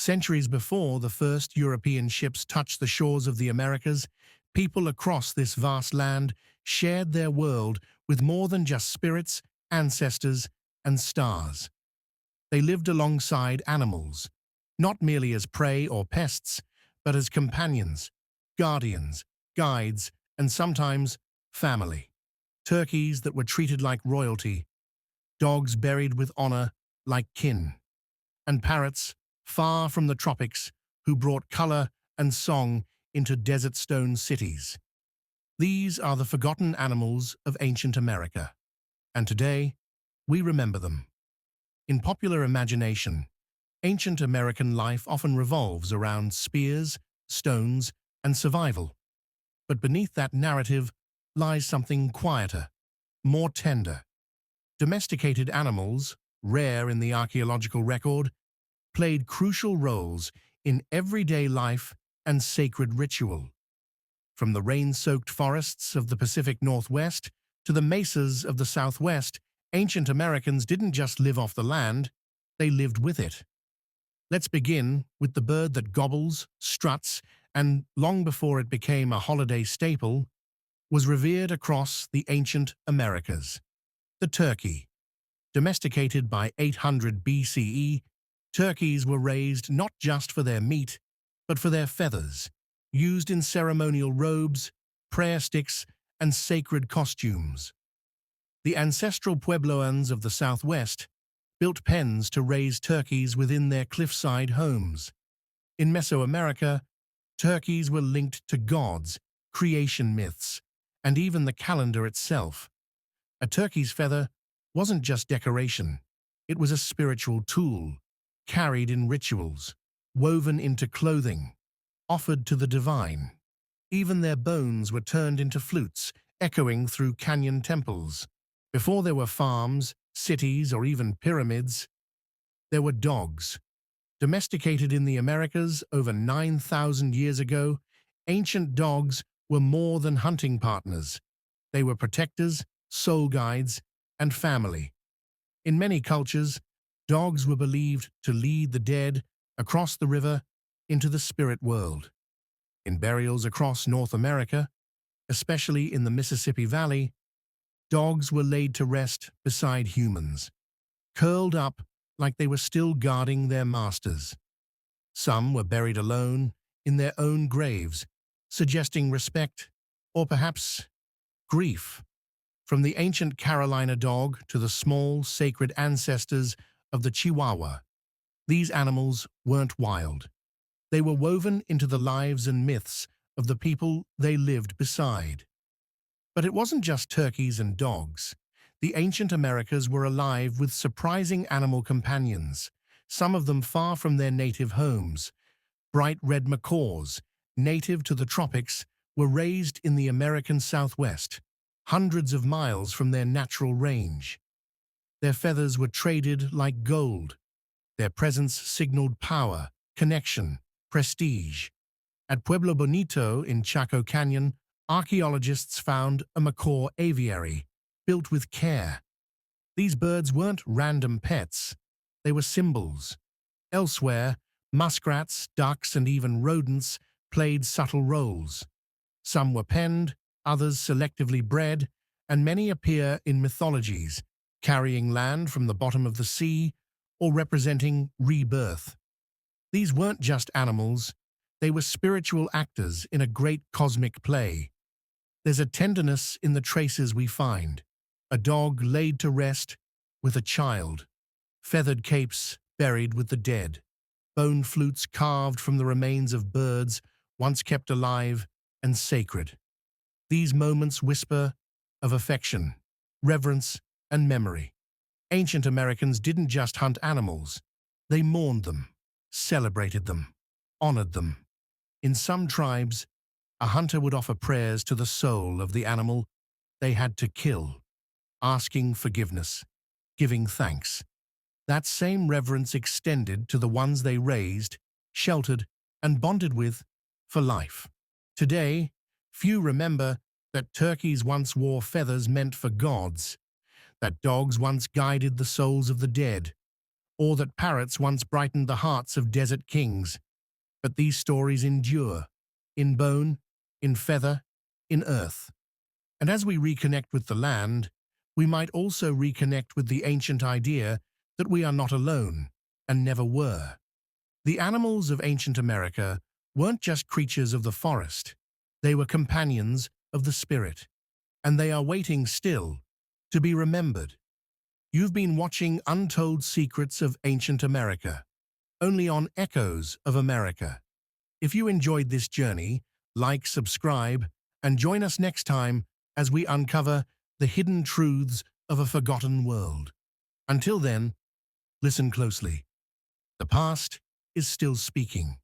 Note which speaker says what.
Speaker 1: Centuries before the first European ships touched the shores of the Americas, people across this vast land shared their world with more than just spirits, ancestors, and stars. They lived alongside animals, not merely as prey or pests, but as companions, guardians, guides, and sometimes family. Turkeys that were treated like royalty, dogs buried with honor like kin, and parrots far from the tropics who brought color and song into desert stone cities. These are the forgotten animals of ancient America, and today we remember them. In popular imagination, ancient American life often revolves around spears, stones, and survival. But beneath that narrative lies something quieter, more tender. Domesticated animals, rare in the archaeological record, played crucial roles in everyday life and sacred ritual. From the rain-soaked forests of the Pacific Northwest to the mesas of the Southwest, ancient Americans didn't just live off the land, they lived with it. Let's begin with the bird that gobbles, struts, and long before it became a holiday staple, was revered across the ancient Americas. The turkey. Domesticated by 800 BCE, turkeys were raised not just for their meat, but for their feathers, used in ceremonial robes, prayer sticks, and sacred costumes. The ancestral Puebloans of the Southwest built pens to raise turkeys within their cliffside homes. In Mesoamerica, turkeys were linked to gods, creation myths, and even the calendar itself. A turkey's feather wasn't just decoration, it was a spiritual tool, carried in rituals, woven into clothing, offered to the divine. Even their bones were turned into flutes, echoing through canyon temples. Before there were farms, cities, or even pyramids, there were dogs. Domesticated in the Americas over 9,000 years ago, ancient dogs were more than hunting partners. They were protectors, soul guides, and family. In many cultures, dogs were believed to lead the dead across the river into the spirit world. In burials across North America, especially in the Mississippi Valley, dogs were laid to rest beside humans, curled up like they were still guarding their masters. Some were buried alone in their own graves, suggesting respect or perhaps grief. From the ancient Carolina dog to the small, sacred ancestors of the Chihuahua, these animals weren't wild. They were woven into the lives and myths of the people they lived beside. But it wasn't just turkeys and dogs. The ancient Americas were alive with surprising animal companions, some of them far from their native homes. Bright red macaws, native to the tropics, were raised in the American Southwest, hundreds of miles from their natural range. Their feathers were traded like gold. Their presence signaled power, connection, prestige. At Pueblo Bonito in Chaco Canyon, archaeologists found a macaw aviary, built with care. These birds weren't random pets, they were symbols. Elsewhere, muskrats, ducks, and even rodents played subtle roles. Some were penned, others selectively bred, and many appear in mythologies, carrying land from the bottom of the sea or representing rebirth. These weren't just animals, they were spiritual actors in a great cosmic play. There's a tenderness in the traces we find. A dog laid to rest with a child, feathered capes buried with the dead, bone flutes carved from the remains of birds once kept alive and sacred. These moments whisper of affection, reverence, and memory. Ancient Americans didn't just hunt animals, they mourned them, celebrated them, honored them. In some tribes, a hunter would offer prayers to the soul of the animal they had to kill, asking forgiveness, giving thanks. That same reverence extended to the ones they raised, sheltered, and bonded with for life. Today, few remember that turkeys once wore feathers meant for gods, that dogs once guided the souls of the dead, or that parrots once brightened the hearts of desert kings. But these stories endure, in bone, in feather, in earth. And as we reconnect with the land, we might also reconnect with the ancient idea that we are not alone, and never were. The animals of ancient America weren't just creatures of the forest. They were companions of the spirit, and they are waiting still to be remembered. You've been watching Untold Secrets of Ancient America, only on Echoes of America. If you enjoyed this journey, like, subscribe, and join us next time as we uncover the hidden truths of a forgotten world. Until then, listen closely. The past is still speaking.